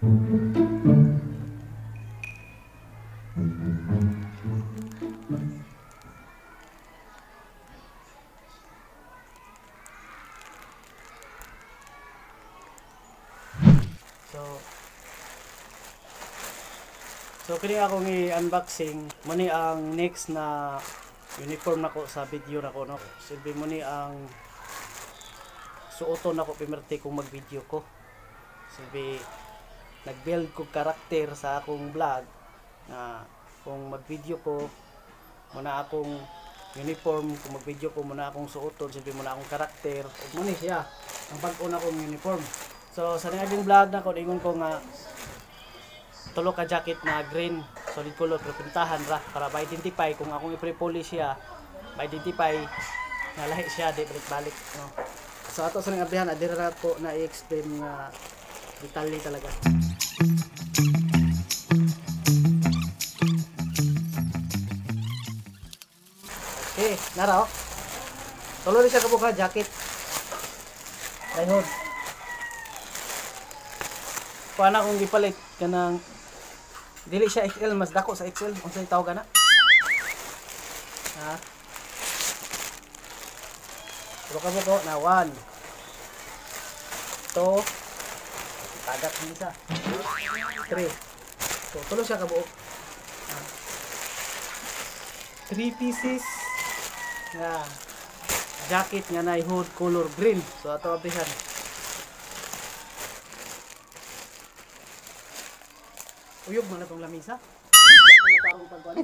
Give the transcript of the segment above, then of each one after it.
So kini akong i-unboxing mo ni ang next na uniform nako sa video nako no. Silbi mo ni ang suoton nako pimerti kung mag-video ko. Silbi nag-build ko karakter sa akong vlog na kung mag-video ko muna akong uniform, kung mag-video ko muna akong suoton, silbi muna akong karakter. Ug mo ni siya ang bag-o na akong uniform. So sa naging vlog nako ingon ko nga tulo ka jacket na green solid color pero pintahan ra para ma-identify kung akong i-polish siya, ma-identify na lahi siya di balik-balik no. So ato sa abihan adira ra ko na i-explain nga detalye talaga. Okay, nara oh. Tulo ni siya kabuka jacket. Ayun. Paano kung gipalit kanang dili siya XL, mas dako sa XL. Unsay tawag ana? Ha? Tulo ka buko na 1 2 tagat ni isa 3. So tulo siya ka buok. 3 pieces nga jacket nga na hood color green. So ato abihan. Uyog man na itong lamisa. Mga tarong pagkuhan.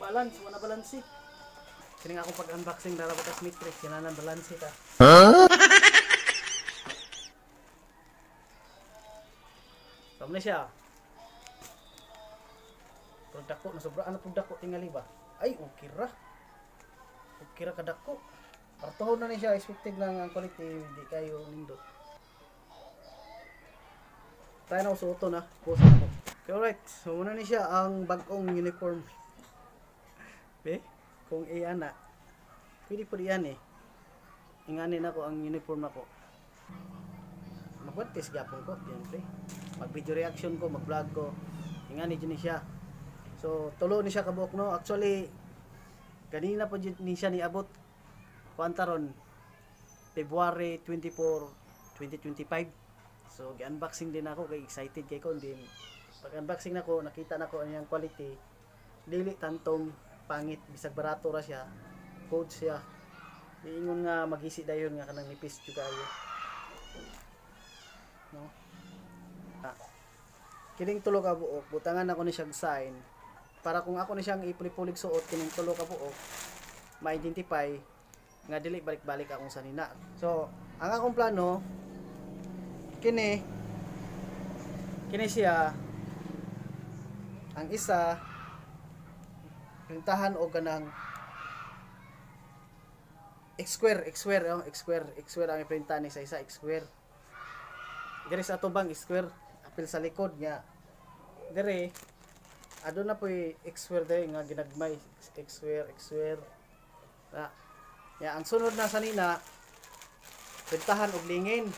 Balance, wala balance. Kini nga akong pag-unboxing dara ko tas matrix, kinanan balance ka. Saan na siya? Pagdako, nasobraan na pagdako tingali ba? Ay, okay ra. Okay ra kadako. Partohon na ni siya, expected lang ang quality, hindi kayo nindot. Tayo na usuto na, post ako. Okay, alright, so muna ni siya ang bagong uniform. Kung iyan na, pwede po diyan eh. Inganin ako ang uniform ako. Mag-practice gapon ko, siyempre. Mag-video reaction ko, mag-vlog ko. Inganin dyan ni siya. So, tulo ni siya kabuok no. Actually, kanina po ni siya niabot. Kuantaron, February 24, 2025. So, gi-unboxing din ako, kay excited kay ko din. Pag unboxing nako, nakita nako ang quality. Dili tantong pangit, bisag barato ra siya. Code siya. Iingon nga magisi dayon nga kanang nipis jud kayo. No? Kining tulo ka buok, butangan ako ni siyang sign para kung ako ni siyang ipulig suot kining tulo ka buok, ma-identify nga dili balik-balik akong sanina. So, ang akong plano kini siya ang isa printahan o ganang X-square ang iprintahan ni sa isa X-square. Diri sa atubang X-square apil sa likod niya. Diri adto na poy X-square day nga ginagmay X-square. Ya ang sunod na sanina printahan og lingin.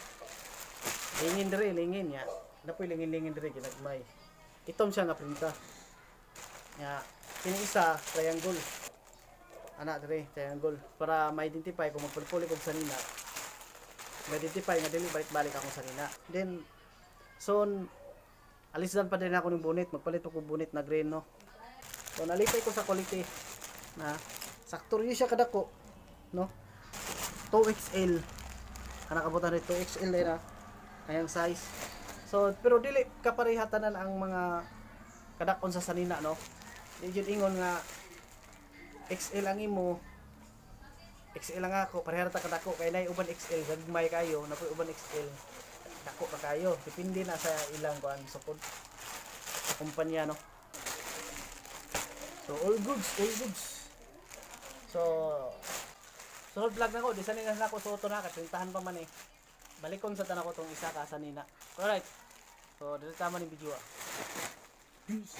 Lingin ya. Napoy lingin diri ginagmay. Itom siya nga printa. Ya, kini isa triangle. Ana diri triangle para ma-identify kung magpulpuli kog sanina. Ma-identify nga dili balik-balik akong sanina. Then soon alisdan pa din ako ng bonnet, magpalit ko bonnet na green no. So nalipay ko sa quality na sakto rin siya kadako no. 2XL. Ana kabutan rin 2XL na ayang size. So pero dili kaparehatanan ang mga kadakon sa sanina no. Di jud ingon nga XL ang imo, XL lang ako, parehata kadako kay nay uban XL gagmay kayo, napoy uban XL dako pa kayo. Depende na sa ilang kuan sukod sa kumpanya no. So all goods. So sunod vlog na ko, di sanay na ako suoto na katrintahan pa man eh. Balikon sa tanan ko tong isa ka sanina. Alright. So dito tama ni video. Peace.